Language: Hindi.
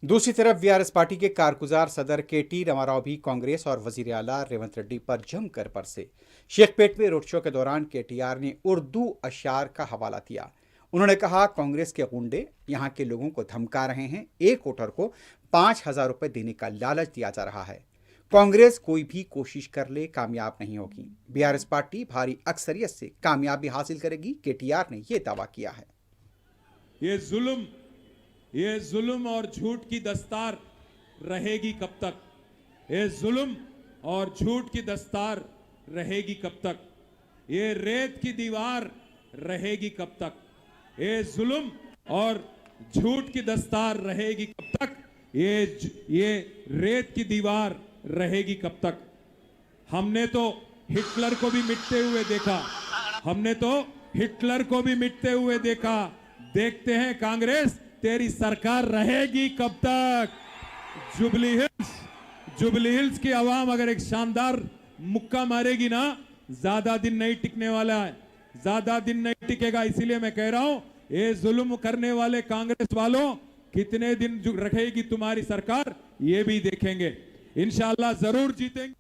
दूसरी तरफ वीआरएस पार्टी के कारगुजार सदर केटी रामाराव भी कांग्रेस और वजीर आला रेवंत रेड्डी पर जमकर बरसे। शेखपेट में रोड शो के दौरान केटीआर ने उर्दू अशार का हवाला दिया। उन्होंने कहा, कांग्रेस के गुंडे यहां के लोगों को धमका रहे हैं। एक वोटर को 5,000 रुपए देने का लालच दिया जा रहा है। कांग्रेस कोई भी कोशिश कर ले कामयाब नहीं होगी। वीआरएस पार्टी भारी अक्सरियत से कामयाबी हासिल करेगी, केटीआर ने यह दावा किया है। ये जुल्म और झूठ की दस्तार रहेगी कब तक? ये जुल्म और झूठ की दस्तार रहेगी कब तक? ये रेत की दीवार रहेगी कब तक? ये जुल्म और झूठ की दस्तार रहेगी कब तक? ये रेत की दीवार रहेगी कब तक? हमने तो हिटलर को भी मिटते हुए देखा। हमने तो हिटलर को भी मिटते हुए देखा। देखते हैं कांग्रेस तेरी सरकार रहेगी कब तक? जुबली हिल्स की आवाम अगर एक शानदार मुक्का मारेगी ना, ज्यादा दिन नहीं टिकने वाला है, ज्यादा दिन नहीं टिकेगा। इसीलिए मैं कह रहा हूं, ये जुल्म करने वाले कांग्रेस वालों, कितने दिन रखेगी तुम्हारी सरकार, ये भी देखेंगे। इंशाअल्लाह जरूर जीतेंगे।